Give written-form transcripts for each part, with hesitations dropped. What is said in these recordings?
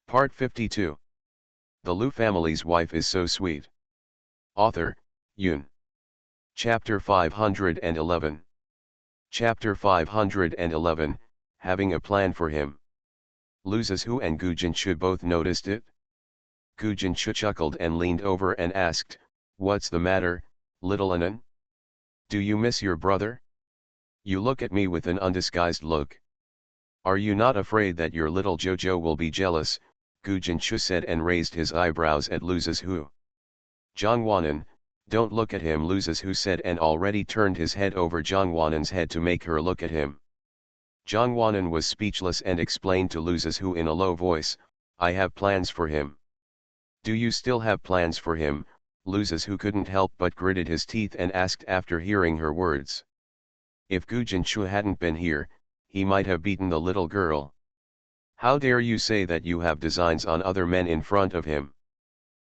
Part 52. The Lu family's wife is so sweet. Author, Yoon. Chapter 511. Chapter 511, Having a Plan for Him. Lu Zizhu and Gu Jinshu both noticed it. Gu Jinshu chuckled and leaned over and asked, "What's the matter, little Anan? Do you miss your brother? You look at me with an undisguised look. Are you not afraid that your little Jojo will be jealous?" Gu Jinshu said and raised his eyebrows at Lu Zizhu. "Zhongwanan, don't look at him," Lu Zizhu said and already turned his head over Zhongwanan's head to make her look at him. Zhongwanan was speechless and explained to Lu Zizhu in a low voice, "I have plans for him." "Do you still have plans for him?" Lu Zizhu couldn't help but gritted his teeth and asked after hearing her words. If Gu Jinshu hadn't been here, he might have beaten the little girl. "How dare you say that you have designs on other men in front of him?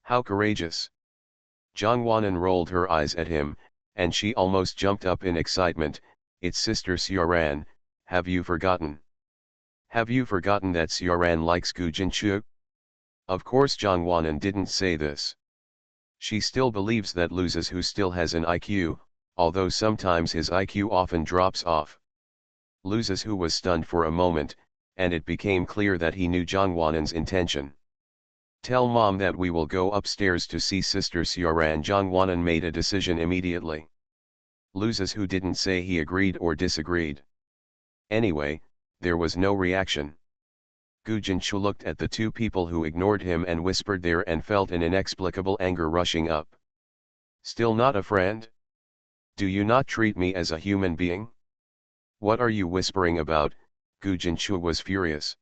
How courageous!" Zhongwanan rolled her eyes at him, and she almost jumped up in excitement. "It's Sister Xiaoran, have you forgotten? Have you forgotten that Xiaoran likes Gu Jinshu?" Of course Zhongwanan didn't say this. She still believes that Lu Zizhu still has an IQ, although sometimes his IQ often drops off. Lu Zizhu was stunned for a moment, and it became clear that he knew Zhongwanan's intention. "Tell Mom that we will go upstairs to see Sister Xiaoran." Zhongwanan made a decision immediately. Lu Zizhu didn't say he agreed or disagreed. Anyway, there was no reaction. Gu Jinshu looked at the two people who ignored him and whispered there and felt an inexplicable anger rushing up. "Still not a friend? Do you not treat me as a human being? What are you whispering about?" Gu Jinshu was furious.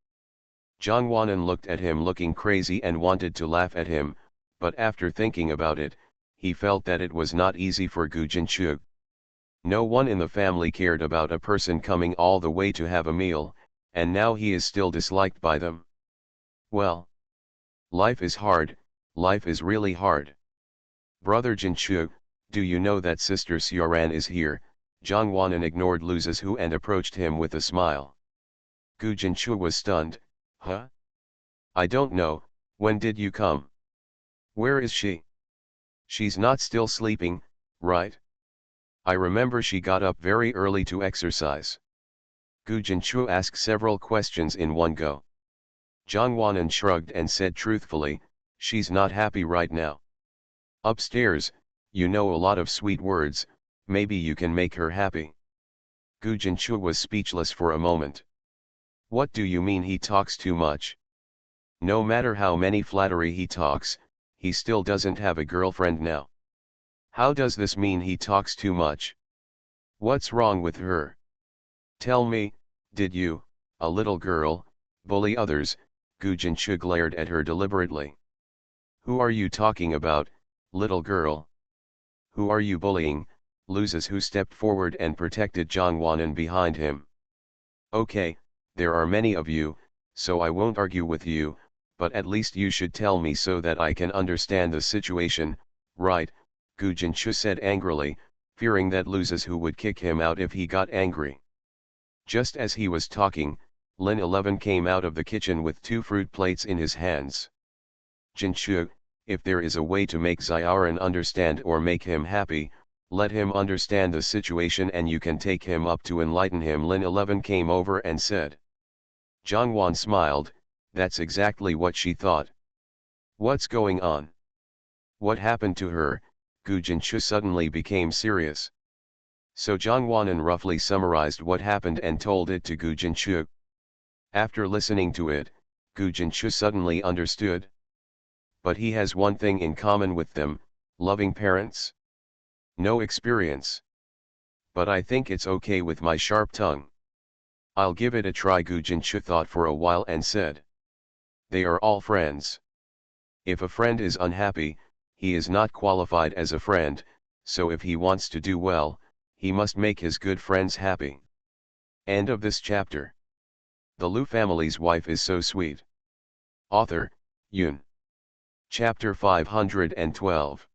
Zhongwanan looked at him looking crazy and wanted to laugh at him, but after thinking about it, he felt that it was not easy for Gu Jinshu. No one in the family cared about a person coming all the way to have a meal, and now he is still disliked by them. Well, life is hard, life is really hard. "Brother Jinshu, do you know that Sister Xiaoran is here?" Zhongwanan ignored Lu Zizhu and approached him with a smile. Gu Jinshu was stunned. "Huh? I don't know, when did you come? Where is she? She's not still sleeping, right? I remember she got up very early to exercise." Gu Jinshu asked several questions in one go. Zhongwanan shrugged and said truthfully, "She's not happy right now. Upstairs, you know a lot of sweet words, maybe you can make her happy." Gu Jinshu was speechless for a moment. "What do you mean he talks too much? No matter how many flattery he talks, he still doesn't have a girlfriend now. How does this mean he talks too much? What's wrong with her? Tell me, did you, a little girl, bully others?" Gu Jinshu glared at her deliberately. "Who are you talking about, little girl? Who are you bullying?" Lu Zizhu stepped forward and protected Zhongwanan behind him. "Okay, there are many of you, so I won't argue with you, but at least you should tell me so that I can understand the situation, right?" Gu Jinshu said angrily, fearing that Lu Zizhu would kick him out if he got angry. Just as he was talking, Lin 11 came out of the kitchen with 2 fruit plates in his hands. "Jinshu, if there is a way to make Xiaoran understand or make him happy, let him understand the situation and you can take him up to enlighten him," Lin 11 came over and said. Zhongwan smiled, that's exactly what she thought. "What's going on? What happened to her?" Gu Jinshu suddenly became serious. So Zhongwanan roughly summarized what happened and told it to Gu Jinshu. After listening to it, Gu Jinshu suddenly understood. But he has one thing in common with them, loving parents. No experience. But I think it's okay with my sharp tongue. I'll give it a try. Gu Jinshu thought for a while and said. They are all friends. If a friend is unhappy, he is not qualified as a friend, so if he wants to do well, he must make his good friends happy. End of this chapter. The Lu family's wife is so sweet. Author, Yoon. Chapter 512.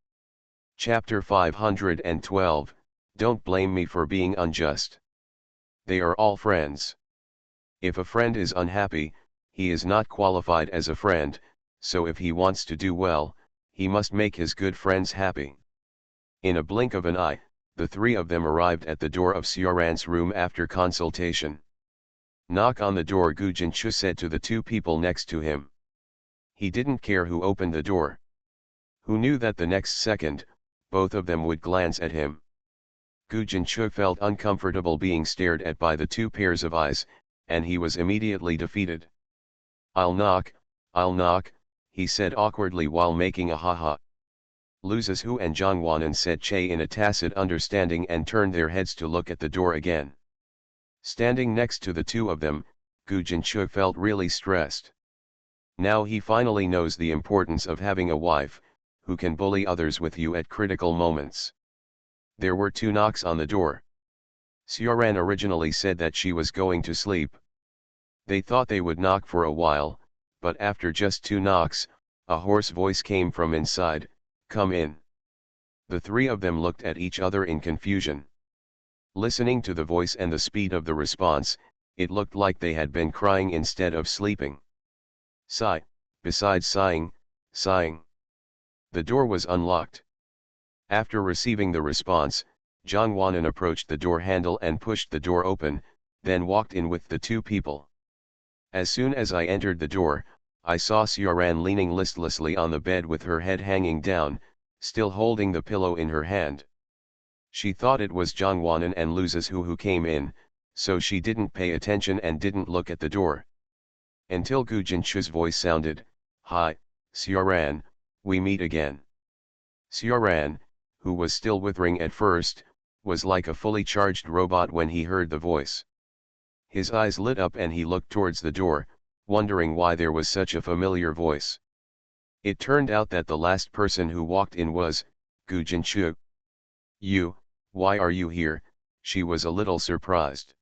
Chapter 512, Don't blame me for being unjust. They are all friends. If a friend is unhappy, he is not qualified as a friend, so if he wants to do well, he must make his good friends happy. In a blink of an eye, the three of them arrived at the door of Sioran's room after consultation. Knock on the door, Gu Jinchu said to the two people next to him. He didn't care who opened the door. Who knew that the next second, both of them would glance at him. Gu Jinchu felt uncomfortable being stared at by the two pairs of eyes, and he was immediately defeated. I'll knock, he said awkwardly while making a ha-ha. Lu Zizhu and Zhang Wanan said Che in a tacit understanding and turned their heads to look at the door again. Standing next to the two of them, Gu Jinchu felt really stressed. Now he finally knows the importance of having a wife, who can bully others with you at critical moments. There were two knocks on the door. Sioran originally said that she was going to sleep. They thought they would knock for a while, but after just two knocks, a hoarse voice came from inside, "Come in." The three of them looked at each other in confusion. Listening to the voice and the speed of the response, it looked like they had been crying instead of sleeping. Sigh, besides sighing. The door was unlocked. After receiving the response, Zhang Wanan approached the door handle and pushed the door open, then walked in with the two people. As soon as I entered the door, I saw Sioran leaning listlessly on the bed with her head hanging down, still holding the pillow in her hand. She thought it was Zhang Wanan and Lu Zizhu who came in, so she didn't pay attention and didn't look at the door. Until Gu Jinchu's voice sounded, "Hi, Sioran, we meet again." Sioran, who was still withering at first, was like a fully charged robot when he heard the voice. His eyes lit up and he looked towards the door, wondering why there was such a familiar voice. It turned out that the last person who walked in was Gu Jinchu. "You, why are you here?" she was a little surprised.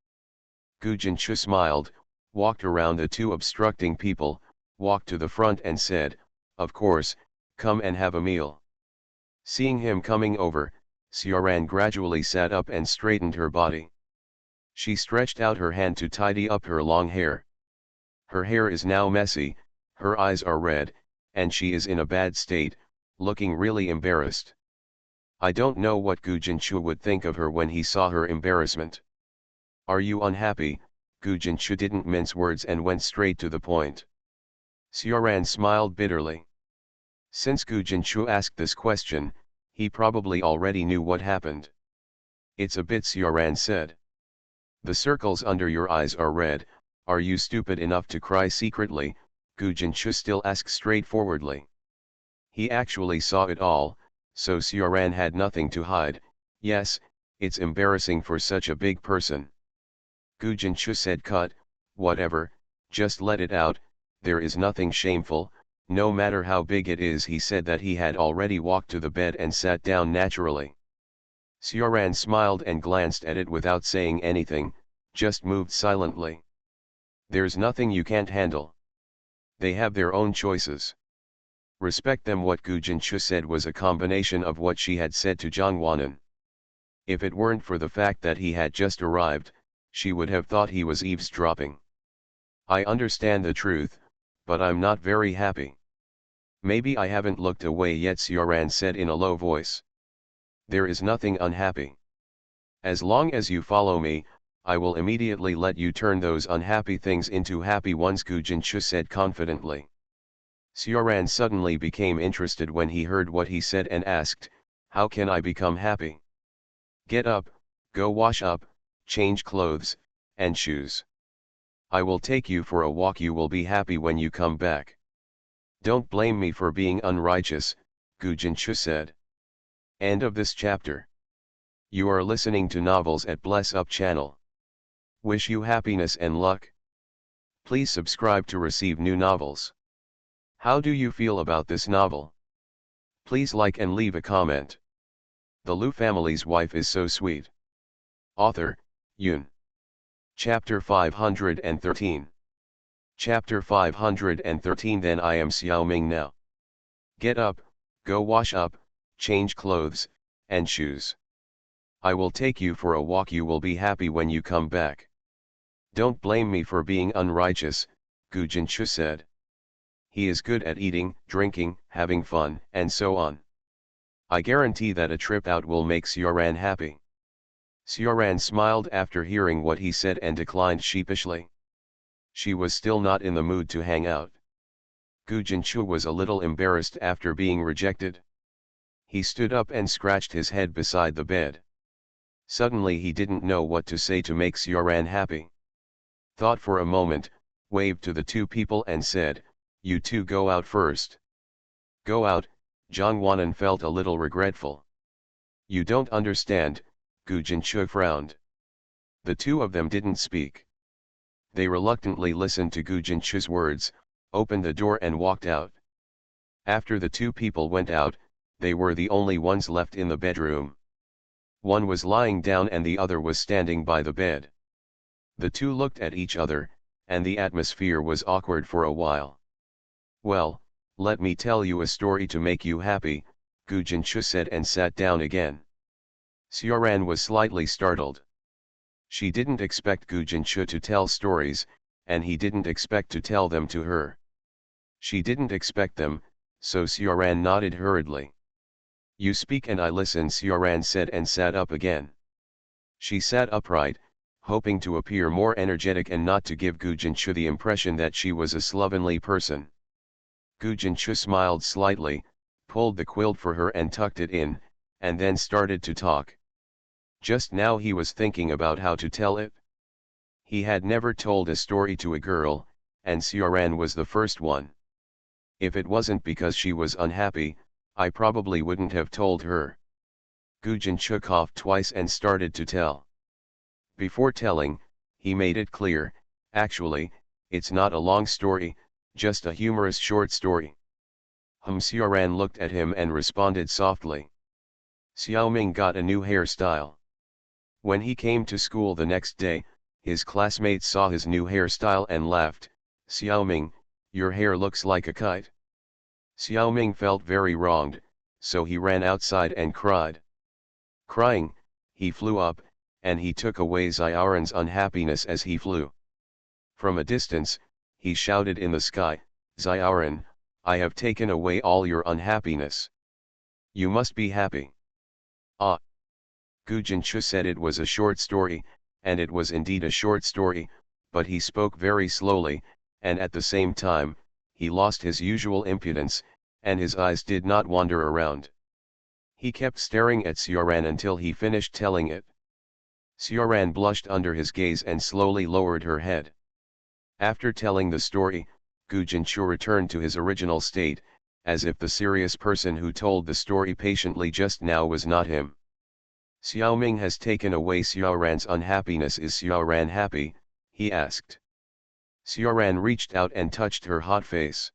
Gu Jinchu smiled, walked around the two obstructing people, walked to the front and said, "Of course, come and have a meal." Seeing him coming over, Sioran gradually sat up and straightened her body. She stretched out her hand to tidy up her long hair. Her hair is now messy, her eyes are red, and she is in a bad state, looking really embarrassed. I don't know what Gu Jinchu would think of her when he saw her embarrassment. "Are you unhappy?" Gu Jinchu didn't mince words and went straight to the point. Sioran smiled bitterly. Since Gu Jinchu asked this question, he probably already knew what happened. "It's a bit," Sioran said. "The circles under your eyes are red. Are you stupid enough to cry secretly?" Gu Jinchu still asked straightforwardly. He actually saw it all, so Sioran had nothing to hide. "Yes, it's embarrassing for such a big person." Gu Jinchu said, "Cut, whatever, just let it out, there is nothing shameful, no matter how big it is." He said that he had already walked to the bed and sat down naturally. Sioran smiled and glanced at it without saying anything, just moved silently. "There's nothing you can't handle. They have their own choices. Respect them." What Gu Jinchu said was a combination of what she had said to Zhang Wanan. If it weren't for the fact that he had just arrived, she would have thought he was eavesdropping. "I understand the truth, but I'm not very happy." "Maybe I haven't looked away yet," Sioran said in a low voice. "There is nothing unhappy. As long as you follow me, I will immediately let you turn those unhappy things into happy ones," Gu Jinchu said confidently. Sioran suddenly became interested when he heard what he said and asked, "How can I become happy?" "Get up, go wash up, change clothes, and shoes. I will take you for a walk. You will be happy when you come back. Don't blame me for being unrighteous," Gu Jinchu said. End of this chapter. You are listening to Novels at Bless Up channel. Wish you happiness and luck. Please subscribe to receive new novels. How do you feel about this novel? Please like and leave a comment. The Lu family's wife is so sweet. Author, Yun. Chapter 513. Chapter 513. Then I am Xiao Ming now. Get up, go wash up, change clothes, and shoes. I will take you for a walk. You will be happy when you come back. Don't blame me for being unrighteous," Gu Jinchu said. He is good at eating, drinking, having fun, and so on. I guarantee that a trip out will make Xiaoran happy. Xiaoran smiled after hearing what he said and declined sheepishly. She was still not in the mood to hang out. Gu Jinchu was a little embarrassed after being rejected. He stood up and scratched his head beside the bed. Suddenly he didn't know what to say to make Xiaoran happy. Thought for a moment, waved to the two people and said, "You two go out first." Go out, Zhang Wanan felt a little regretful. You don't understand, Gu Jinchu frowned. The two of them didn't speak. They reluctantly listened to Gu Jinchu's words, opened the door and walked out. After the two people went out, they were the only ones left in the bedroom. One was lying down and the other was standing by the bed. The two looked at each other, and the atmosphere was awkward for a while. Well, let me tell you a story to make you happy, Gu Jinchu said and sat down again. Xiaoran was slightly startled. She didn't expect Gu Jinchu to tell stories, and he didn't expect to tell them to her. She didn't expect them, so Xiaoran nodded hurriedly. You speak and I listen, Xiaoran said and sat up again. She sat upright, hoping to appear more energetic and not to give Gu Jinchu the impression that she was a slovenly person. Gu Jinchu smiled slightly, pulled the quilt for her and tucked it in, and then started to talk. Just now he was thinking about how to tell it. He had never told a story to a girl, and Xiaoran was the first one. If it wasn't because she was unhappy, I probably wouldn't have told her. Gu Jinchu coughed twice and started to tell. Before telling, he made it clear, actually, it's not a long story, just a humorous short story. Xiaoran looked at him and responded softly. Xiaoming got a new hairstyle. When he came to school the next day, his classmates saw his new hairstyle and laughed. Xiaoming, your hair looks like a kite. Xiaoming felt very wronged, so he ran outside and cried. Crying, he flew up, and he took away Xiaoran's unhappiness as he flew. From a distance, he shouted in the sky, Xiaoran, I have taken away all your unhappiness. You must be happy. Ah! Gu Jinchu said it was a short story, and it was indeed a short story, but he spoke very slowly, and at the same time, he lost his usual impudence, and his eyes did not wander around. He kept staring at Xiaoran until he finished telling it. Xiaoran blushed under his gaze and slowly lowered her head. After telling the story, Gu Jinchu returned to his original state, as if the serious person who told the story patiently just now was not him. Xiaoming has taken away Xiaoran's unhappiness. Is Xiaoran happy? He asked. Xiaoran reached out and touched her hot face.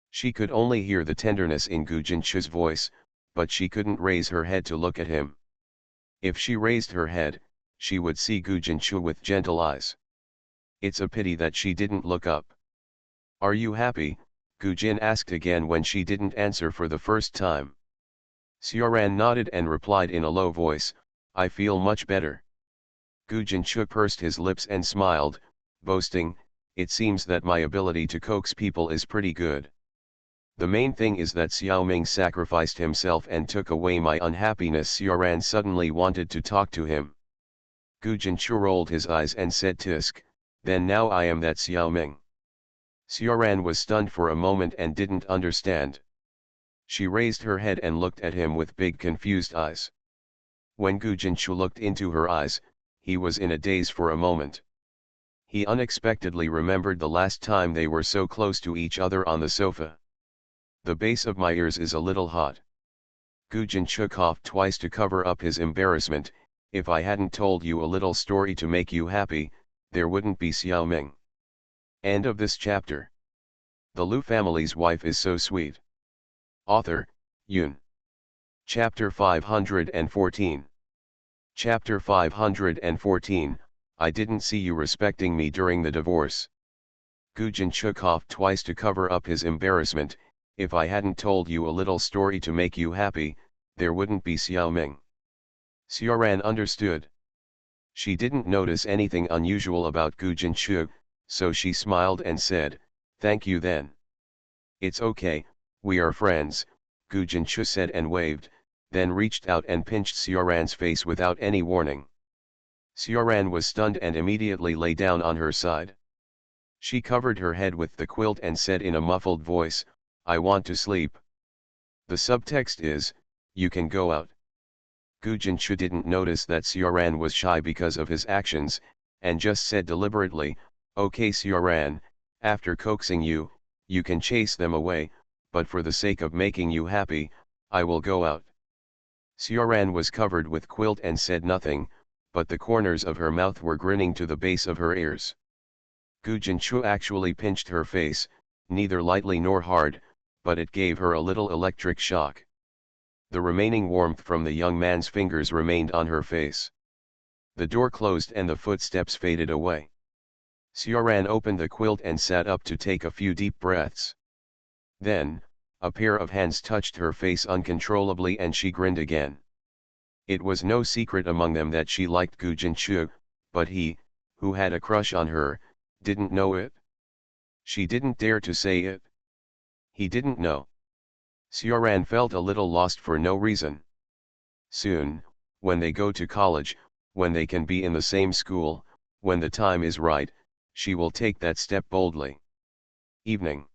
She could only hear the tenderness in Gu Jinchu's voice, but she couldn't raise her head to look at him. If she raised her head, she would see Gu Jinchu with gentle eyes. It's a pity that she didn't look up. Are you happy? Gu Jin asked again when she didn't answer for the first time. Xiaoran nodded and replied in a low voice, I feel much better. Gu Jinchu pursed his lips and smiled, boasting, it seems that my ability to coax people is pretty good. The main thing is that Xiaoming sacrificed himself and took away my unhappiness. Xiaoran suddenly wanted to talk to him. Gu Jinchu rolled his eyes and said tisk, then now I am that Xiaoming. Xiaoran was stunned for a moment and didn't understand. She raised her head and looked at him with big confused eyes. When Gu Jinchu looked into her eyes, he was in a daze for a moment. He unexpectedly remembered the last time they were so close to each other on the sofa. The base of my ears is a little hot. Gu Jinchu coughed twice to cover up his embarrassment. If I hadn't told you a little story to make you happy, there wouldn't be Xiaoming. End of this chapter. The Lu family's wife is so sweet. Author, Yun. Chapter 514. Chapter 514, I didn't see you respecting me during the divorce. Gu Jinchu coughed twice to cover up his embarrassment. If I hadn't told you a little story to make you happy, there wouldn't be Xiaoming. Xiaoran understood. She didn't notice anything unusual about Gu Jinchu, so she smiled and said, "Thank you then." "It's okay, we are friends," Gu Jinchu said and waved, then reached out and pinched Sioran's face without any warning. Sioran was stunned and immediately lay down on her side. She covered her head with the quilt and said in a muffled voice, "I want to sleep." The subtext is, "You can go out." Gu Jinchu didn't notice that Sioran was shy because of his actions, and just said deliberately, "Okay Sioran, after coaxing you, you can chase them away, but for the sake of making you happy, I will go out." Sioran was covered with quilt and said nothing, but the corners of her mouth were grinning to the base of her ears. Gu Jinchu actually pinched her face, neither lightly nor hard, but it gave her a little electric shock. The remaining warmth from the young man's fingers remained on her face. The door closed and the footsteps faded away. Sioran opened the quilt and sat up to take a few deep breaths. Then, a pair of hands touched her face uncontrollably and she grinned again. It was no secret among them that she liked Gu Jinchu, but he, who had a crush on her, didn't know it. She didn't dare to say it. He didn't know. Sioran felt a little lost for no reason. Soon, when they go to college, when they can be in the same school, when the time is right, she will take that step boldly. Evening.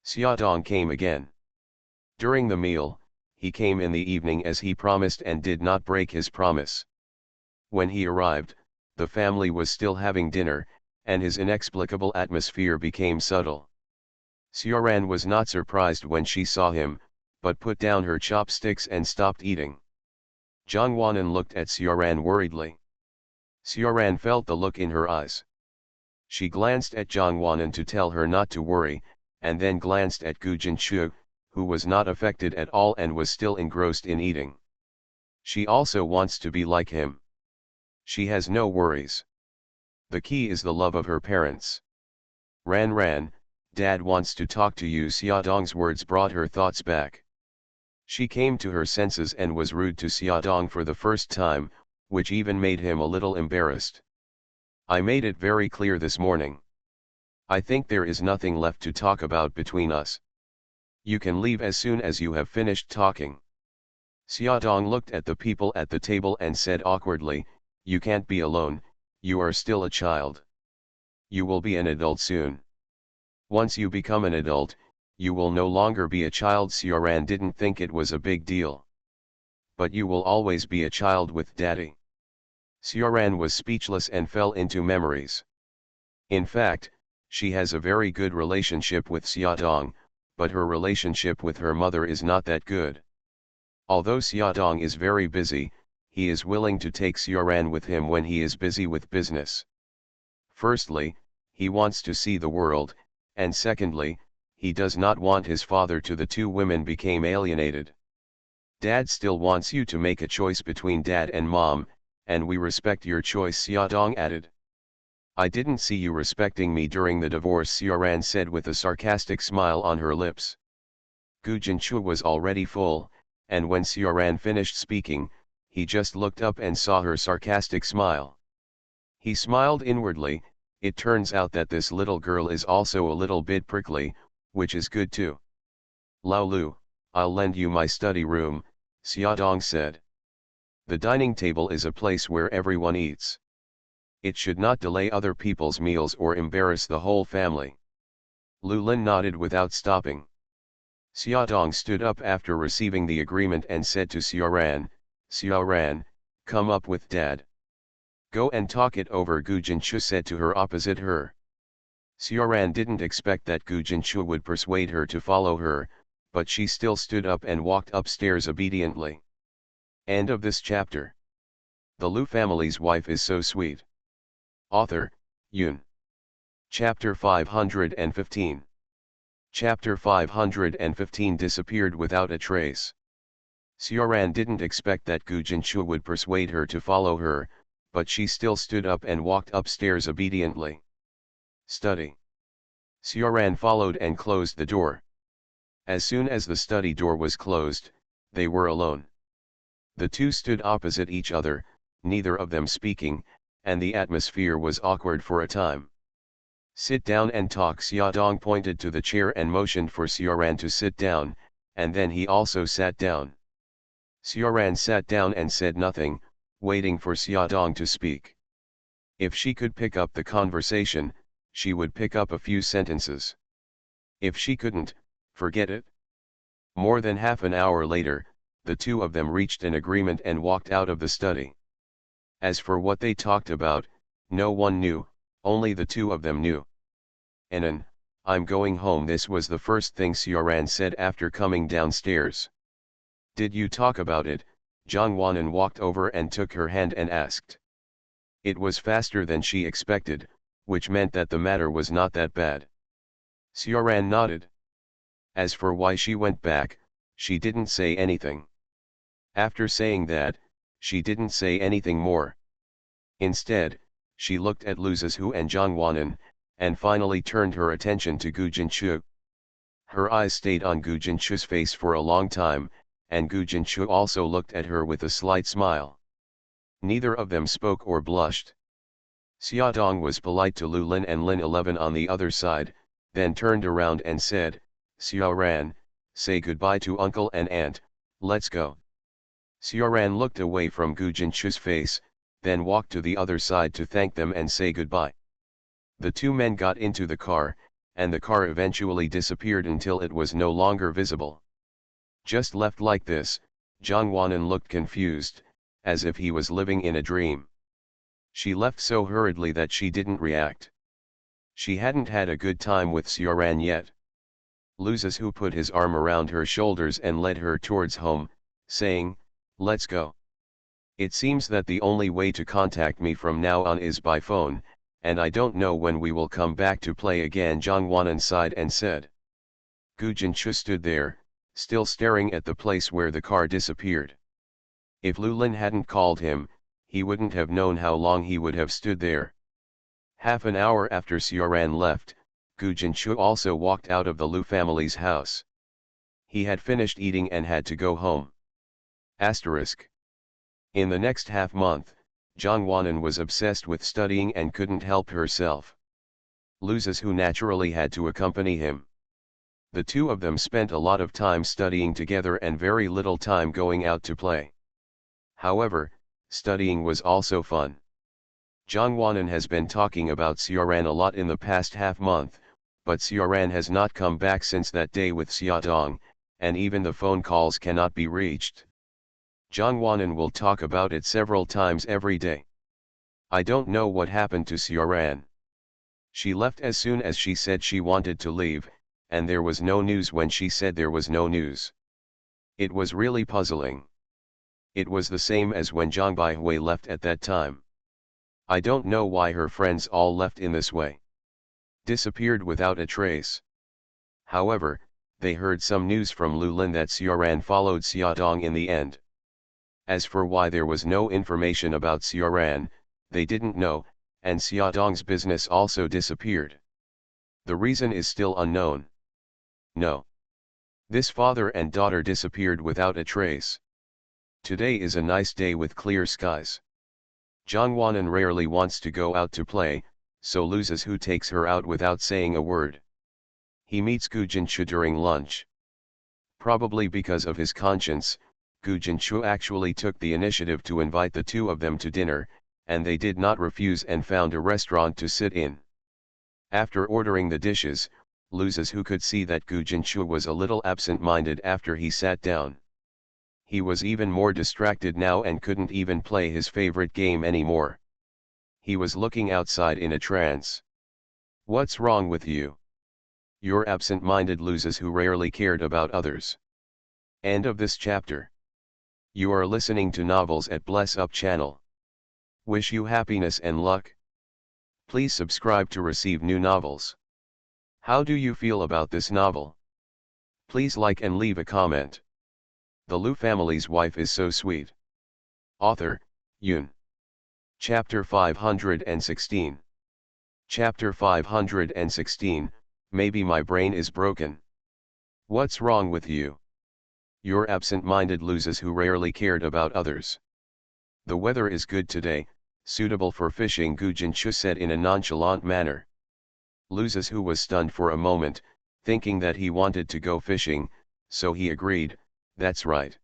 Xiaodong came again. During the meal, he came in the evening as he promised and did not break his promise. When he arrived, the family was still having dinner, and his inexplicable atmosphere became subtle. Sioran was not surprised when she saw him, but put down her chopsticks and stopped eating. Zhang Wanan looked at Sioran worriedly. Sioran felt the look in her eyes. She glanced at Zhang Wanan to tell her not to worry, and then glanced at Gu Jinchu, who was not affected at all and was still engrossed in eating. She also wants to be like him. She has no worries. The key is the love of her parents. Ran, Dad wants to talk to you. Xiaodong's words brought her thoughts back. She came to her senses and was rude to Xiaodong for the first time, which even made him a little embarrassed. "I made it very clear this morning. I think there is nothing left to talk about between us. You can leave as soon as you have finished talking." Xiaodong looked at the people at the table and said awkwardly, "You can't be alone, you are still a child. You will be an adult soon. Once you become an adult, you will no longer be a child." Sioran didn't think it was a big deal. "But you will always be a child with Daddy." Sioran was speechless and fell into memories. In fact, she has a very good relationship with Xiaodong, but her relationship with her mother is not that good. Although Xiaodong is very busy, he is willing to take Sioran with him when he is busy with business. Firstly, he wants to see the world, and secondly, he does not want his father to the two women became alienated. "Dad still wants you to make a choice between Dad and Mom, and we respect your choice," Xiaodong added. "I didn't see you respecting me during the divorce," Sioran said with a sarcastic smile on her lips. Gu Jinchu was already full, and when Sioran finished speaking, he just looked up and saw her sarcastic smile. He smiled inwardly. It turns out that this little girl is also a little bit prickly, which is good too. "Lao Lu, I'll lend you my study room," Xiaodong said. "The dining table is a place where everyone eats. It should not delay other people's meals or embarrass the whole family." Lu Lin nodded without stopping. Xiaodong stood up after receiving the agreement and said to Sioran, "Sioran, come up with Dad. Go and talk it over," Gu Jinchu said to her opposite her. Sioran didn't expect that Gu Jinchu would persuade her to follow her, but she still stood up and walked upstairs obediently. End of this chapter. The Lu family's wife is so sweet. Author, Yun. Chapter 515. Chapter 515 disappeared without a trace. Sioran didn't expect that Gu Jinchu would persuade her to follow her, but she still stood up and walked upstairs obediently. Study. Sioran followed and closed the door. As soon as the study door was closed, they were alone. The two stood opposite each other, neither of them speaking, and the atmosphere was awkward for a time. Sit down and talk. Xiaodong pointed to the chair and motioned for Xiaoran to sit down, and then he also sat down. Xiaoran sat down and said nothing, waiting for Xiaodong to speak. If she could pick up the conversation, she would pick up a few sentences. If she couldn't, forget it. More than half an hour later, the two of them reached an agreement and walked out of the study. As for what they talked about, no one knew, only the two of them knew. "Anan, I'm going home." This was the first thing Xiaoran said after coming downstairs. "Did you talk about it?" Zhang Wanan walked over and took her hand and asked. It was faster than she expected, which meant that the matter was not that bad. Xiaoran nodded. As for why she went back, she didn't say anything. After saying that, she didn't say anything more. Instead, she looked at Lu Zizhu and Zhang Wanan, and finally turned her attention to Gu Jinchu. Her eyes stayed on Gu Jinchu's face for a long time, and Gu Jinchu also looked at her with a slight smile. Neither of them spoke or blushed. Xiaodong was polite to Lu Lin and Lin 11 on the other side, then turned around and said, "Xiaoran, say goodbye to uncle and aunt, let's go." Xiaoran looked away from Gu Jinchu's face, then walked to the other side to thank them and say goodbye. The two men got into the car, and the car eventually disappeared until it was no longer visible. Just left like this, Zhang Wanan looked confused, as if he was living in a dream. She left so hurriedly that she didn't react. She hadn't had a good time with Xiaoran yet. Lu Zizhu put his arm around her shoulders and led her towards home, saying, "Let's go. It seems that the only way to contact me from now on is by phone, and I don't know when we will come back to play again." Zhang Wanan sighed and said. Gu Jinchu stood there, still staring at the place where the car disappeared. If Lu Lin hadn't called him, he wouldn't have known how long he would have stood there. Half an hour after Xiaoran left, Gu Jinchu also walked out of the Lu family's house. He had finished eating and had to go home. Asterisk. In the next half-month, Zhang Wanan was obsessed with studying and couldn't help herself. Lu Zizhu naturally had to accompany him. The two of them spent a lot of time studying together and very little time going out to play. However, studying was also fun. Zhang Wanan has been talking about Xiaoran a lot in the past half-month, but Xiaoran has not come back since that day with Xiaodong, and even the phone calls cannot be reached. Zhang Wanan will talk about it several times every day. "I don't know what happened to Xiaoran. She left as soon as she said she wanted to leave, and there was no news when she said there was no news. It was really puzzling. It was the same as when Zhang Baihui left at that time. I don't know why her friends all left in this way. Disappeared without a trace." However, they heard some news from Lu Lin that Xiaoran followed Xiaodong in the end. As for why there was no information about Xiaoran, they didn't know, and Xiaodong's business also disappeared. The reason is still unknown. No. This father and daughter disappeared without a trace. Today is a nice day with clear skies. Zhang Wanan rarely wants to go out to play, so Lu Zizhu takes her out without saying a word. He meets Gu Jinchu during lunch. Probably because of his conscience, Gu Jinchu actually took the initiative to invite the two of them to dinner, and they did not refuse and found a restaurant to sit in. After ordering the dishes, Lu Zizhu could see that Gu Jinchu was a little absent-minded after he sat down. He was even more distracted now and couldn't even play his favorite game anymore. He was looking outside in a trance. "What's wrong with you? You're absent-minded." Lu Zizhu rarely cared about others. End of this chapter. You are listening to Novels at Bless Up channel. Wish you happiness and luck. Please subscribe to receive new novels. How do you feel about this novel? Please like and leave a comment. The Lu family's wife is so sweet. Author, Yun. Chapter 516. Chapter 516, Maybe my brain is broken. What's wrong with you? You're absent-minded. Lu Zizhu rarely cared about others. The weather is good today, suitable for fishing, Gu Jinchu said in a nonchalant manner. Loses who was stunned for a moment, thinking that he wanted to go fishing, so he agreed, "That's right.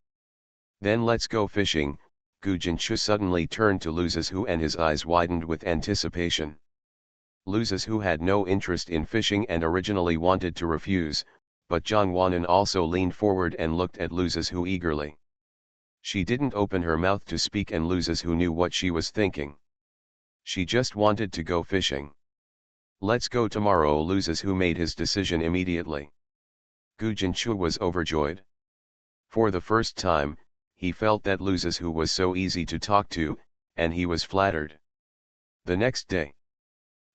Then let's go fishing." Gujin suddenly turned to Loses who and his eyes widened with anticipation. Loses who had no interest in fishing and originally wanted to refuse, but Zhang Wanan also leaned forward and looked at Loses who eagerly. She didn't open her mouth to speak and Loses who knew what she was thinking. She just wanted to go fishing. "Let's go tomorrow." Loses who made his decision immediately. Gu Jinchu was overjoyed. For the first time, he felt that Loses who was so easy to talk to, and he was flattered. The next day,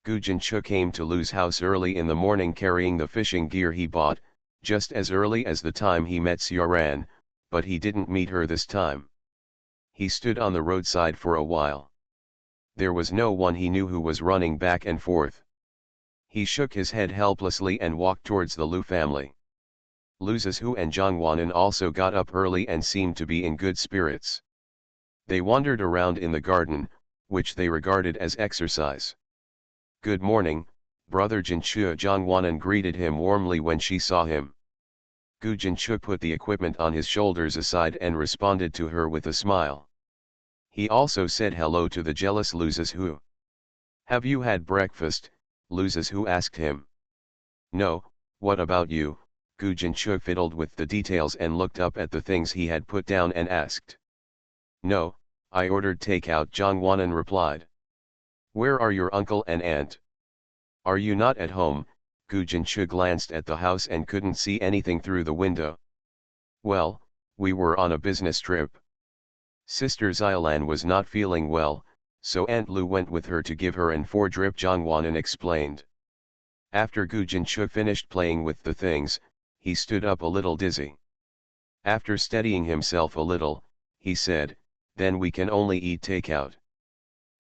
Gu Jinchu came to Lu's house early in the morning carrying the fishing gear he bought, just as early as the time he met Xiaoran, but he didn't meet her this time. He stood on the roadside for a while. There was no one he knew who was running back and forth. He shook his head helplessly and walked towards the Lu family. Loses who and Zhang Wanan also got up early and seemed to be in good spirits. They wandered around in the garden, which they regarded as exercise. "Good morning, brother Jinchu." Zhang Wanan greeted him warmly when she saw him. Gu Jinchu put the equipment on his shoulders aside and responded to her with a smile. He also said hello to the jealous Loses who. "Have you had breakfast?" Loses who asked him. "No, what about you?" Gu Jinchu fiddled with the details and looked up at the things he had put down and asked. "No, I ordered takeout," Zhang Wanan replied. "Where are your uncle and aunt? Are you not at home?" Gu Jinchu glanced at the house and couldn't see anything through the window. "Well, we were on a business trip. Sister Xiaolan was not feeling well, so Aunt Lu went with her to give her an 4-drip," Zhang Wanan explained. After Gu Jinchu finished playing with the things, he stood up a little dizzy. After steadying himself a little, he said, "Then we can only eat takeout."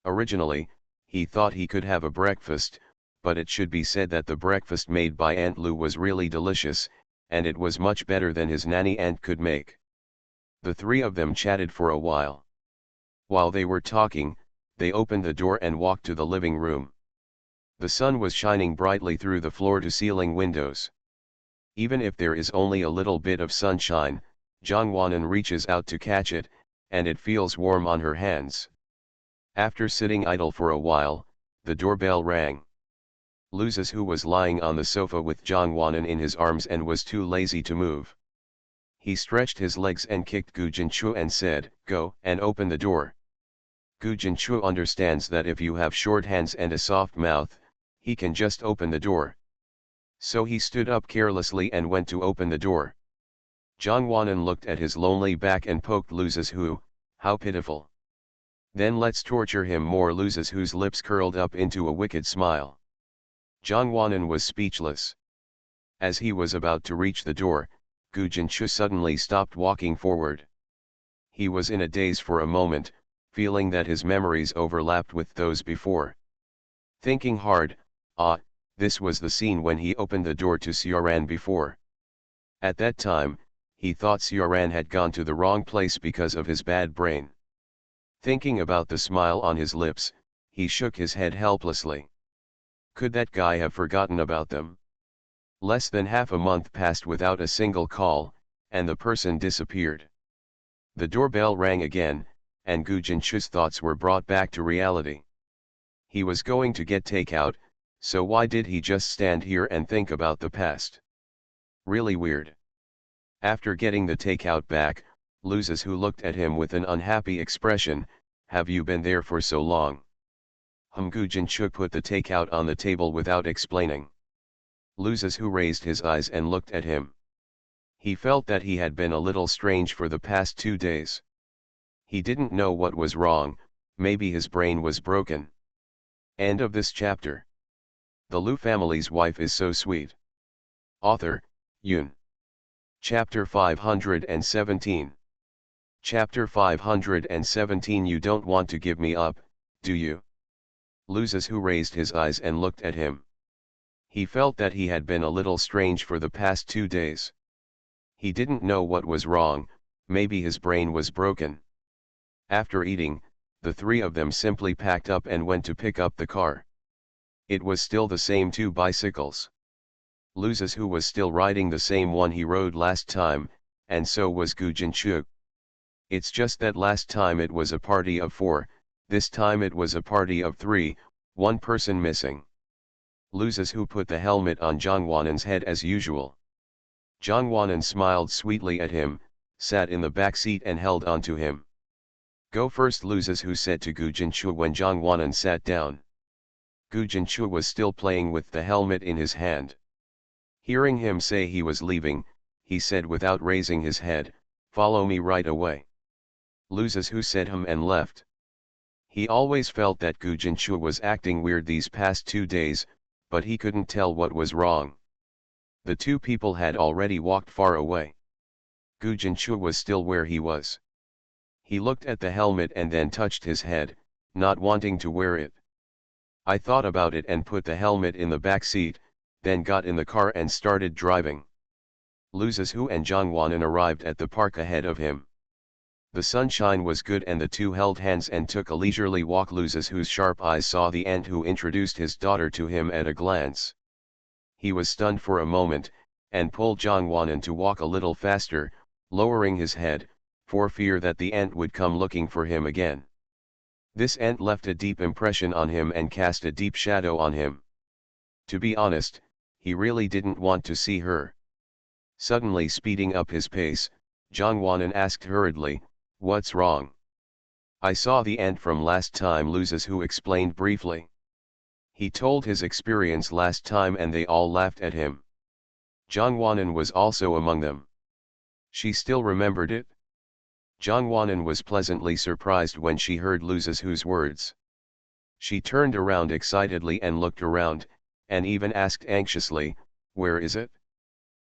Originally, he thought he could have a breakfast, but it should be said that the breakfast made by Aunt Lu was really delicious, and it was much better than his nanny aunt could make. The three of them chatted for a while. While they were talking, they opened the door and walked to the living room. The sun was shining brightly through the floor-to-ceiling windows. Even if there is only a little bit of sunshine, Zhang Wanan reaches out to catch it, and it feels warm on her hands. After sitting idle for a while, the doorbell rang. Loses who was lying on the sofa with Zhang Wanan in his arms and was too lazy to move. He stretched his legs and kicked Gu Jinchu and said, "Go and open the door." Gu Jinchu understands that if you have short hands and a soft mouth, he can just open the door. So he stood up carelessly and went to open the door. Zhang Wanan looked at his lonely back and poked Loses who, "How pitiful. Then let's torture him more." Loses whose lips curled up into a wicked smile. Zhang Wanan was speechless. As he was about to reach the door, Gu Jinchu suddenly stopped walking forward. He was in a daze for a moment, feeling that his memories overlapped with those before. Thinking hard, this was the scene when he opened the door to Xiaoran before. At that time, he thought Xiaoran had gone to the wrong place because of his bad brain. Thinking about the smile on his lips, he shook his head helplessly. Could that guy have forgotten about them? Less than half a month passed without a single call, and the person disappeared. The doorbell rang again, and Gu Jinchu's thoughts were brought back to reality. He was going to get takeout, so why did he just stand here and think about the past? Really weird. After getting the takeout back, Loses who looked at him with an unhappy expression. "Have you been there for so long?" Gu Jinchu put the takeout on the table without explaining. Loses who raised his eyes and looked at him. He felt that he had been a little strange for the past 2 days. He didn't know what was wrong, maybe his brain was broken. End of this chapter. The Lu family's wife is so sweet. Author, Yun. Chapter 517. Chapter 517. You don't want to give me up, do you? Loses who raised his eyes and looked at him. He felt that he had been a little strange for the past 2 days. He didn't know what was wrong, maybe his brain was broken. After eating, the three of them simply packed up and went to pick up the car. It was still the same two bicycles. Luzes who was still riding the same one he rode last time, and so was Gu Jinchu. It's just that last time it was a party of 4, this time it was a party of 3, one person missing. Luzes who put the helmet on Zhangwanan's head as usual. Zhangwanan smiled sweetly at him, sat in the back seat and held on to him. Go first, Luzes who said to Gu Jinchu when Zhangwanan sat down. Gu Jinchu was still playing with the helmet in his hand. Hearing him say he was leaving, he said without raising his head, follow me right away. Luzes who said and left. He always felt that Gu Jinchu was acting weird these past 2 days, but he couldn't tell what was wrong. The two people had already walked far away. Gu Jinchu was still where he was. He looked at the helmet and then touched his head, not wanting to wear it. I thought about it and put the helmet in the back seat, then got in the car and started driving. Luzes who and Zhangwanan arrived at the park ahead of him. The sunshine was good and the two held hands and took a leisurely walk. Luzes whose sharp eyes saw the ant who introduced his daughter to him at a glance. He was stunned for a moment, and pulled Zhangwanan to walk a little faster, lowering his head, for fear that the ant would come looking for him again. This ant left a deep impression on him and cast a deep shadow on him. To be honest, he really didn't want to see her. Suddenly speeding up his pace, Zhangwanan asked hurriedly, "What's wrong?" "I saw the ant from last time," Luzes who explained briefly. He told his experience last time and they all laughed at him. Zhangwanan was also among them. She still remembered it. Zhangwanan was pleasantly surprised when she heard Luzes whose words. She turned around excitedly and looked around, and even asked anxiously, "Where is it?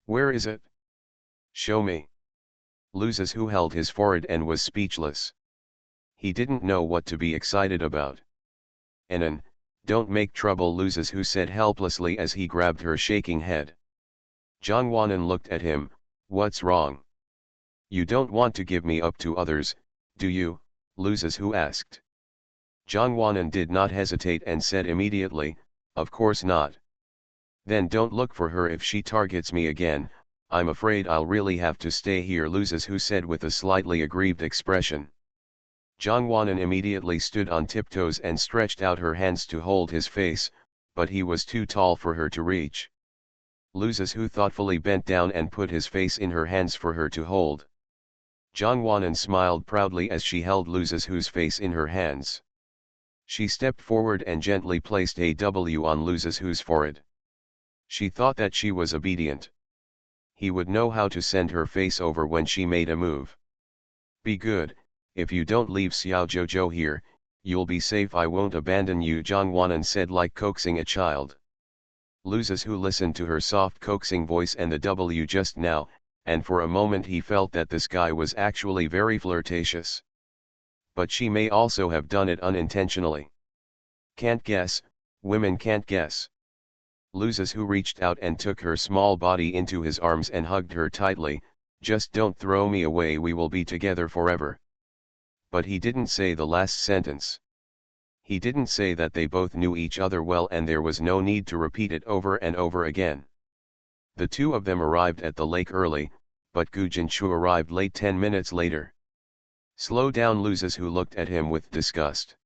Where is it? Show me." Luzes who held his forehead and was speechless. He didn't know what to be excited about. "Anan, don't make trouble," Luzes who said helplessly as he grabbed her shaking head. Zhangwanan looked at him. "What's wrong? You don't want to give me up to others, do you?" Luzes who asked. Zhangwanan did not hesitate and said immediately, "Of course not." "Then don't look for her. If she targets me again, I'm afraid I'll really have to stay here," Luzes who said with a slightly aggrieved expression. Zhangwanan immediately stood on tiptoes and stretched out her hands to hold his face, but he was too tall for her to reach. Luzes who thoughtfully bent down and put his face in her hands for her to hold. Zhangwanan smiled proudly as she held Luzes whose face in her hands. She stepped forward and gently placed a W on Luzes whose forehead. She thought that she was obedient. He would know how to send her face over when she made a move. "Be good, if you don't leave Xiao Jojo here, you'll be safe. I won't abandon you," Zhangwanan said like coaxing a child. Luzes who listened to her soft coaxing voice and the W just now, and for a moment he felt that this guy was actually very flirtatious. But she may also have done it unintentionally. Can't guess, women can't guess. Luzes who reached out and took her small body into his arms and hugged her tightly. "Just don't throw me away, we will be together forever." But he didn't say the last sentence. He didn't say that they both knew each other well and there was no need to repeat it over and over again. The two of them arrived at the lake early, but Gu Jinchu arrived late 10 minutes later. "Slow down," Luzes who looked at him with disgust.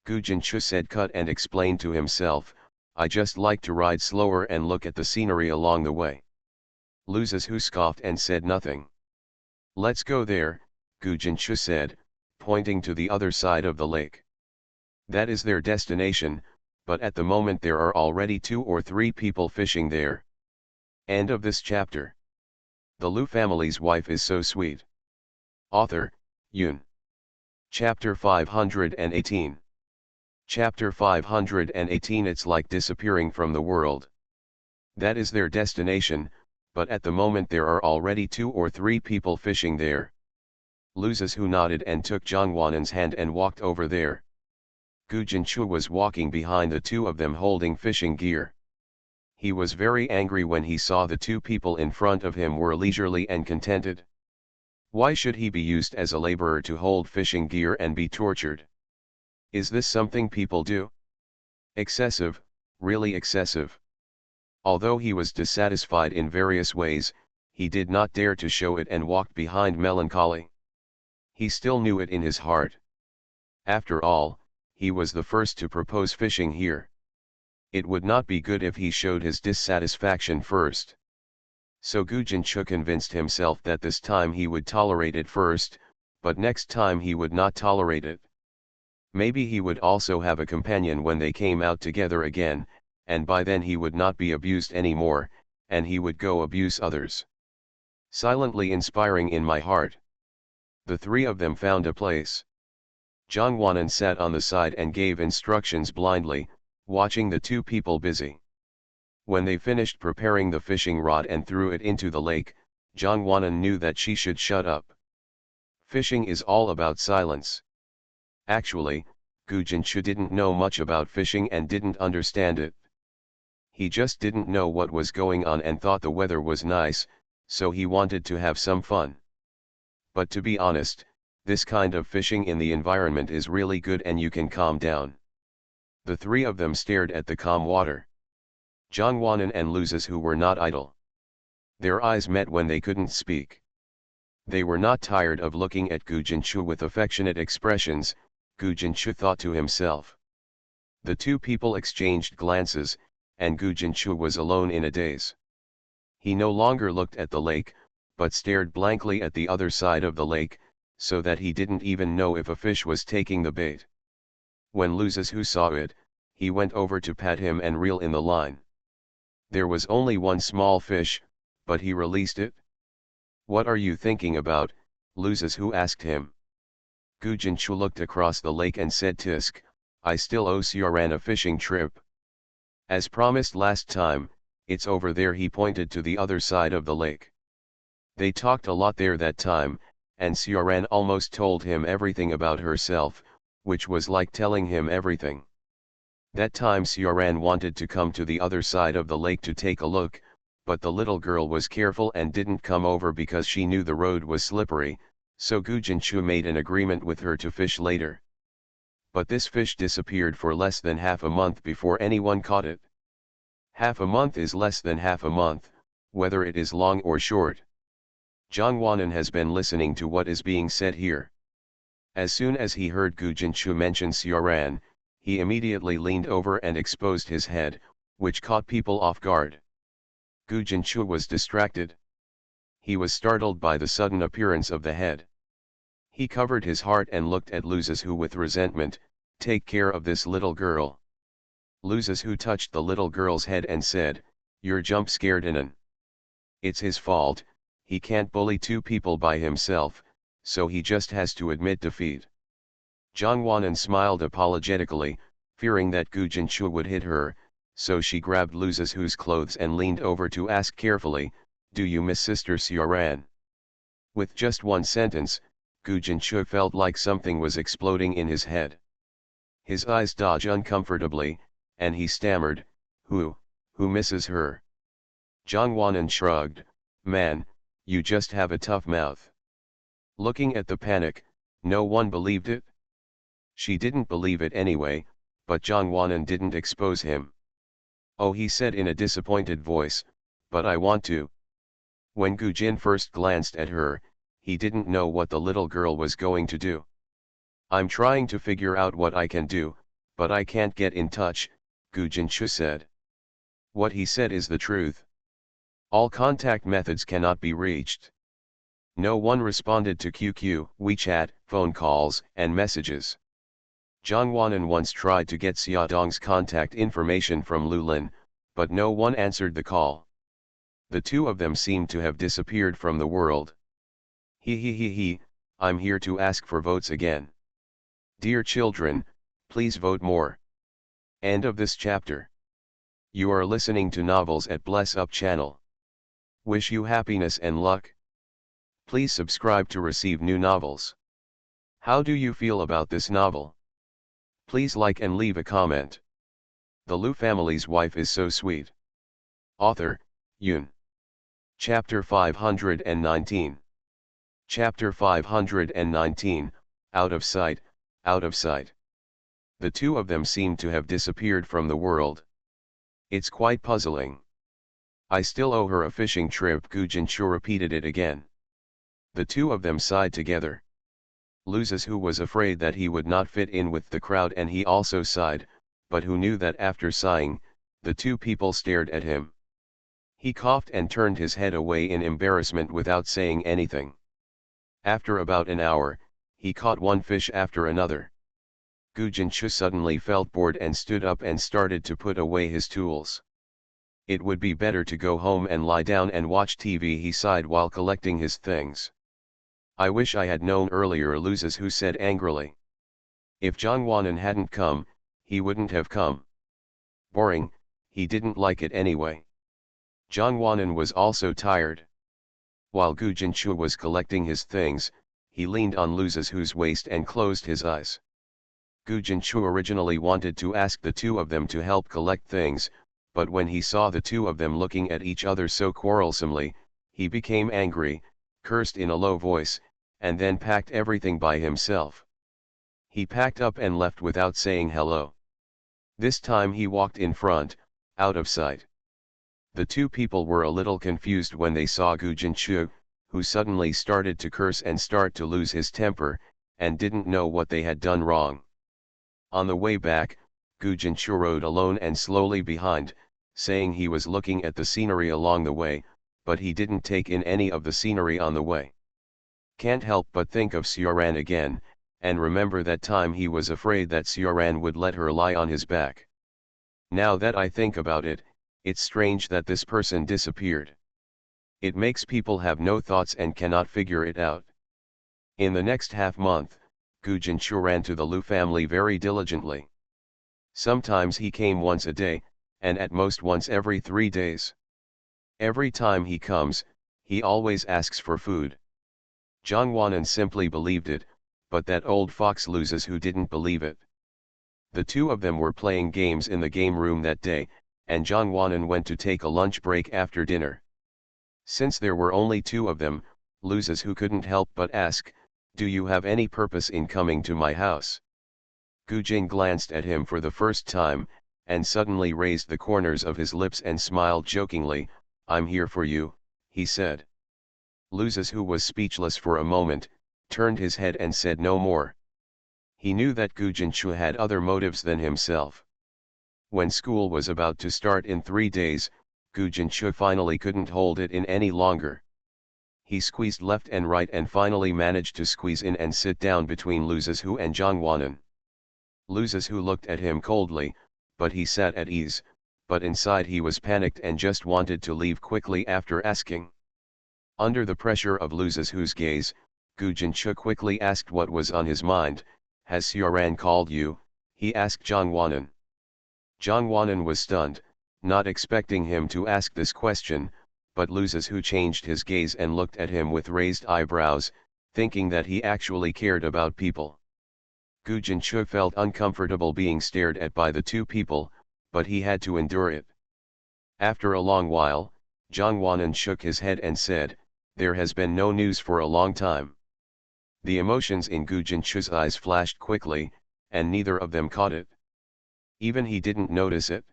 Gu Jinchu said cut and explained to himself, "I just like to ride slower and look at the scenery along the way." Luzes who scoffed and said nothing. "Let's go there," Gu Jinchu said, pointing to the other side of the lake. "That is their destination, but at the moment there are already 2 or 3 people fishing there." End of this chapter. The Lu family's wife is so sweet. Author, Yun. Chapter 518. Chapter 518. It's like disappearing from the world. That is their destination, but at the moment there are already 2 or 3 people fishing there. Luzes who nodded and took Zhangwanan's hand and walked over there. Gu Jinchu was walking behind the two of them holding fishing gear. He was very angry when he saw the 2 people in front of him were leisurely and contented. Why should he be used as a laborer to hold fishing gear and be tortured? Is this something people do? Excessive, really excessive. Although he was dissatisfied in various ways, he did not dare to show it and walked behind melancholy. He still knew it in his heart. After all, he was the first to propose fishing here. It would not be good if he showed his dissatisfaction first. So Gujinchu convinced himself that this time he would tolerate it first, but next time he would not tolerate it. Maybe he would also have a companion when they came out together again, and by then he would not be abused anymore, and he would go abuse others. Silently inspiring in my heart. The three of them found a place. Jongwanan sat on the side and gave instructions blindly, watching the two people busy. When they finished preparing the fishing rod and threw it into the lake, Jongwanan knew that she should shut up. Fishing is all about silence. Actually, Gujinchu didn't know much about fishing and didn't understand it. He just didn't know what was going on and thought the weather was nice, so he wanted to have some fun. But to be honest, this kind of fishing in the environment is really good and you can calm down. The three of them stared at the calm water. Jongwanan and Luzes, who were not idle. Their eyes met when they couldn't speak. They were not tired of looking at Gujinchu with affectionate expressions. Gujinchu thought to himself. The two people exchanged glances, and Gujinchu was alone in a daze. He no longer looked at the lake, but stared blankly at the other side of the lake, so that he didn't even know if a fish was taking the bait. When Luzes who saw it, he went over to pat him and reel in the line. There was only one small fish, but he released it. "What are you thinking about?" Luzes who asked him. Gujinchu looked across the lake and said, "Tisk, I still owe Sioran a fishing trip. As promised last time, it's over there." He pointed to the other side of the lake. They talked a lot there that time, and Sioran almost told him everything about herself, which was like telling him everything. That time Sioran wanted to come to the other side of the lake to take a look, but the little girl was careful and didn't come over because she knew the road was slippery, so Gujinchu made an agreement with her to fish later. But this fish disappeared for less than half a month before anyone caught it. Half a month is less than half a month, whether it is long or short. Jongwanan has been listening to what is being said here. As soon as he heard Gujinchu mention Sioran, he immediately leaned over and exposed his head, which caught people off guard. Gujinchu was distracted. He was startled by the sudden appearance of the head. He covered his heart and looked at Luzes who with resentment. "Take care of this little girl." Luzes who touched the little girl's head and said, "You're jump scared Inan. It's his fault, he can't bully two people by himself, so he just has to admit defeat." Jongwanan smiled apologetically, fearing that Gujinchu would hit her, so she grabbed Luzes who's clothes and leaned over to ask carefully, "Do you miss Sister Sioran?" With just one sentence, Gujinchu felt like something was exploding in his head. His eyes dodged uncomfortably, and he stammered, Who misses her?" Jongwanan shrugged, "Man, you just have a tough mouth." Looking at the panic, no one believed it. She didn't believe it anyway, but Jongwanan didn't expose him. "Oh," he said in a disappointed voice, "but I want to." When Gujin first glanced at her, he didn't know what the little girl was going to do. "I'm trying to figure out what I can do, but I can't get in touch," Gujinchu said. What he said is the truth. All contact methods cannot be reached. No one responded to QQ, WeChat, phone calls, and messages. Jongwanan once tried to get Xiaodong's contact information from Lulin, but no one answered the call. The two of them seemed to have disappeared from the world. He, I'm here to ask for votes again. Dear children, please vote more. End of this chapter. You are listening to Novels at Bless Up channel. Wish you happiness and luck. Please subscribe to receive new novels. How do you feel about this novel? Please like and leave a comment. The Lu family's wife is so sweet. Author, Yun. Chapter 519. Chapter 519, Out of Sight, Out of Sight. The two of them seemed to have disappeared from the world. It's quite puzzling. I still owe her a fishing trip. Gu Jinshu repeated it again. The two of them sighed together. Luzes, who was afraid that he would not fit in with the crowd, and he also sighed, but who knew that after sighing, the two people stared at him. He coughed and turned his head away in embarrassment without saying anything. After about an hour, he caught one fish after another. Gu Jinshu suddenly felt bored and stood up and started to put away his tools. It would be better to go home and lie down and watch TV, he sighed while collecting his things. I wish I had known earlier, Luzes who said angrily. If Zhang Wanan hadn't come, he wouldn't have come. Boring, he didn't like it anyway. Zhang Wanan was also tired. While Gu Jinshu was collecting his things, he leaned on Luzes whose waist and closed his eyes. Gu Jinshu originally wanted to ask the two of them to help collect things, but when he saw the two of them looking at each other so quarrelsomely, he became angry, cursed in a low voice, and then packed everything by himself. He packed up and left without saying hello. This time he walked in front, out of sight. The two people were a little confused when they saw Gu Jinshu, who suddenly started to curse and start to lose his temper, and didn't know what they had done wrong. On the way back, Gu Jinshu rode alone and slowly behind, saying he was looking at the scenery along the way, but he didn't take in any of the scenery on the way. Can't help but think of Sioran again, and remember that time he was afraid that Sioran would let her lie on his back. Now that I think about it, it's strange that this person disappeared. It makes people have no thoughts and cannot figure it out. In the next half-month, Gu Jinshu ran to the Lu family very diligently. Sometimes he came once a day, and at most once every 3 days. Every time he comes, he always asks for food. Zhang Wanan simply believed it, but that old fox Luzes who didn't believe it. The two of them were playing games in the game room that day, and Zhang Wanan went to take a lunch break after dinner. Since there were only two of them, Luzes who couldn't help but ask, "Do you have any purpose in coming to my house?" Gu Jin glanced at him for the first time, and suddenly raised the corners of his lips and smiled jokingly. "I'm here for you," he said. Luzes, who was speechless for a moment, turned his head and said no more. He knew that Gu Jinshu had other motives than himself. When school was about to start in 3 days, Gu Jinshu finally couldn't hold it in any longer. He squeezed left and right and finally managed to squeeze in and sit down between Luzes who and Zhang Wanan. Luzes who looked at him coldly, but he sat at ease, but inside he was panicked and just wanted to leave quickly after asking. Under the pressure of Luzes whose gaze, Gu Jinshu quickly asked what was on his mind. "Has Sioran called you?" he asked Zhang Wanan. Zhang Wanan was stunned, not expecting him to ask this question, but Luzes who changed his gaze and looked at him with raised eyebrows, thinking that he actually cared about people. Gu Jinshu felt uncomfortable being stared at by the two people, but he had to endure it. After a long while, Zhang Wanan shook his head and said, "There has been no news for a long time." The emotions in Gu Jinshu's eyes flashed quickly, and neither of them caught it. Even he didn't notice it.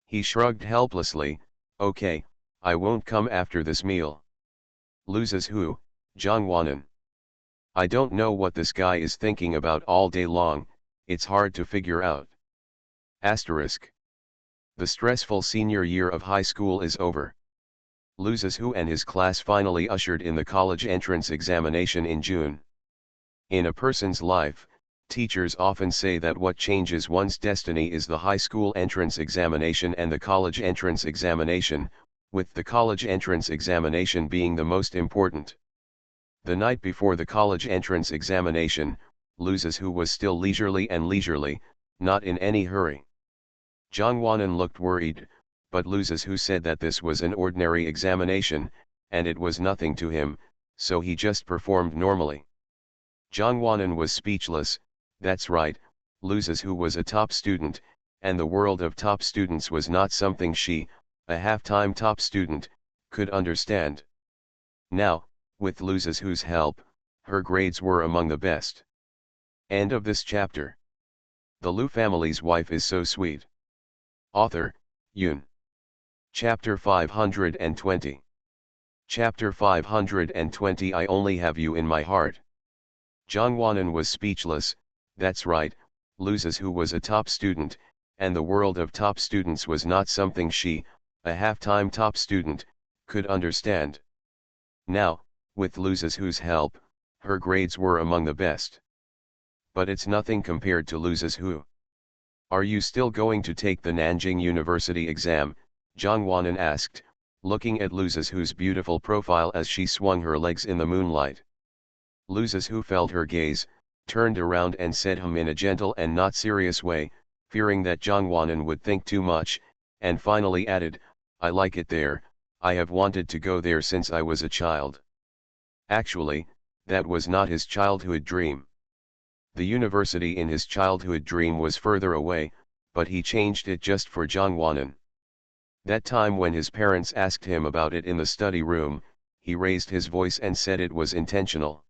He shrugged helplessly. "Okay, I won't come after this meal." Luzes who, Zhang Wanan. I don't know what this guy is thinking about all day long, it's hard to figure out. Asterisk. The stressful senior year of high school is over. Luzes who and his class finally ushered in the college entrance examination in June. In a person's life, teachers often say that what changes one's destiny is the high school entrance examination and the college entrance examination, with the college entrance examination being the most important. The night before the college entrance examination, Luzes who was still leisurely, not in any hurry. Zhang Wanan looked worried, but Luzes who said that this was an ordinary examination, and it was nothing to him, so he just performed normally. Zhang Wanan was speechless. That's right, Luzes who was a top student, and the world of top students was not something she, a half-time top student, could understand. Now, with Luzes whose help, her grades were among the best. End of this chapter. The Lu family's wife is so sweet. Author, Yun. Chapter 520. Chapter 520 I only have you in my heart. Jongwanan was speechless. That's right, Luzes, who was a top student, and the world of top students was not something she, a half-time top student, could understand. Now, with Luzes whose help, her grades were among the best. But it's nothing compared to Luzes who. Are you still going to take the Nanjing University exam? Jongwanan asked, looking at Luzes whose beautiful profile as she swung her legs in the moonlight. Luzes who felt her gaze, turned around and said in a gentle and not serious way, fearing that Jongwanan would think too much, and finally added, I like it there, I have wanted to go there since I was a child. Actually, that was not his childhood dream. The university in his childhood dream was further away, but he changed it just for Jongwanan. That time when his parents asked him about it in the study room, he raised his voice and said it was intentional.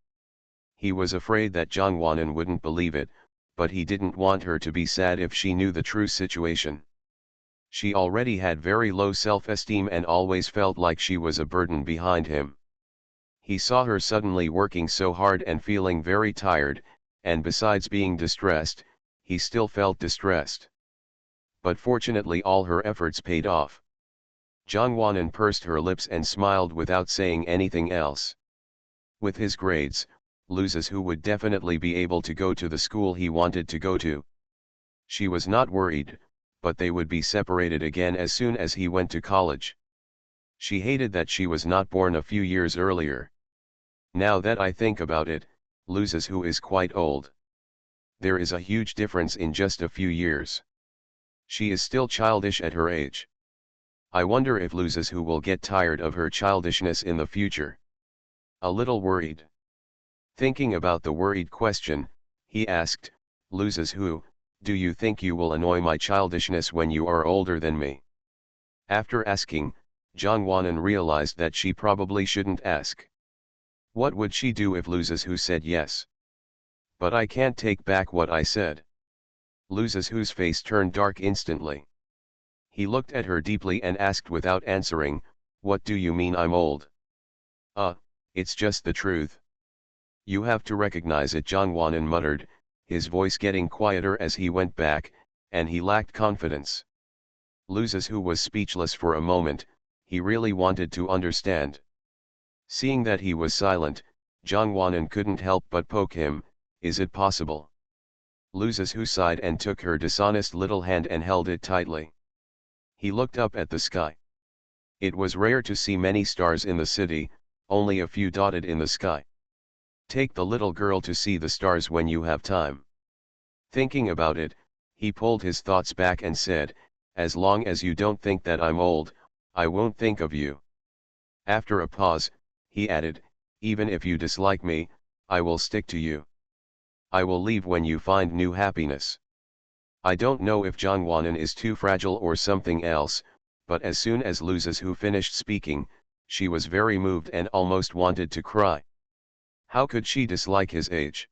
He was afraid that Jongwanan wouldn't believe it, but he didn't want her to be sad if she knew the true situation. She already had very low self-esteem and always felt like she was a burden behind him. He saw her suddenly working so hard and feeling very tired, and besides being distressed, he still felt distressed. But fortunately all her efforts paid off. Jongwanan pursed her lips and smiled without saying anything else. With his grades, Luzes who would definitely be able to go to the school he wanted to go to. She was not worried, but they would be separated again as soon as he went to college. She hated that she was not born a few years earlier. Now that I think about it, Luzes who is quite old. There is a huge difference in just a few years. She is still childish at her age. I wonder if Luzes who will get tired of her childishness in the future. A little worried. Thinking about the worried question, he asked, Luzes who, do you think you will annoy my childishness when you are older than me? After asking, Jongwanan realized that she probably shouldn't ask. What would she do if Luzes who said yes? But I can't take back what I said. Luzes whose face turned dark instantly. He looked at her deeply and asked without answering, what do you mean I'm old? It's just the truth. You have to recognize it, Jongwanan muttered, his voice getting quieter as he went back, and he lacked confidence. Luzes who was speechless for a moment, he really wanted to understand. Seeing that he was silent, Jongwanan couldn't help but poke him, is it possible? Luzes who sighed and took her dishonest little hand and held it tightly. He looked up at the sky. It was rare to see many stars in the city, only a few dotted in the sky. Take the little girl to see the stars when you have time. Thinking about it, he pulled his thoughts back and said, as long as you don't think that I'm old, I won't think of you. After a pause, he added, even if you dislike me, I will stick to you. I will leave when you find new happiness. I don't know if Jongwanan is too fragile or something else, but as soon as Luzes who finished speaking, she was very moved and almost wanted to cry. How could she dislike his age?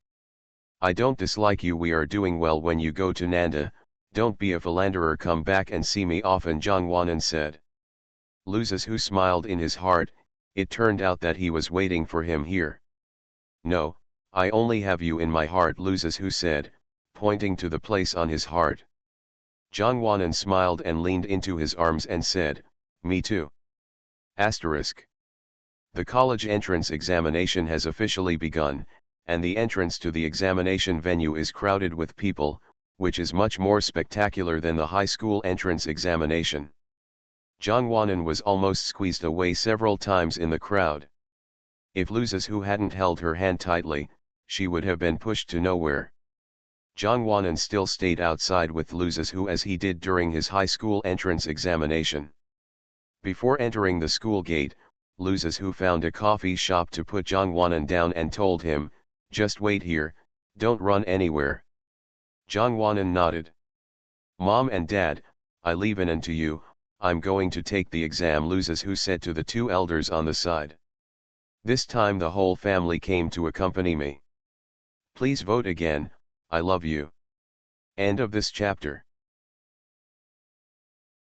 I don't dislike you, we are doing well when you go to Nanda, don't be a philanderer, come back and see me often, Jongwanan said. Luzes who smiled in his heart, it turned out that he was waiting for him here. No, I only have you in my heart, Luzes who said, pointing to the place on his heart. Jongwanan smiled and leaned into his arms and said, me too. Asterisk. The college entrance examination has officially begun, and the entrance to the examination venue is crowded with people, which is much more spectacular than the high school entrance examination. Jongwanan was almost squeezed away several times in the crowd. If Luzes who hadn't held her hand tightly, she would have been pushed to nowhere. Jongwanan still stayed outside with Luzes who as he did during his high school entrance examination. Before entering the school gate, Luzes who found a coffee shop to put Jongwanan down and told him, just wait here, don't run anywhere. Jongwanan nodded. Mom and Dad, I leave in to you, I'm going to take the exam, Luzes who said to the two elders on the side. This time the whole family came to accompany me. Please vote again, I love you. End of this chapter.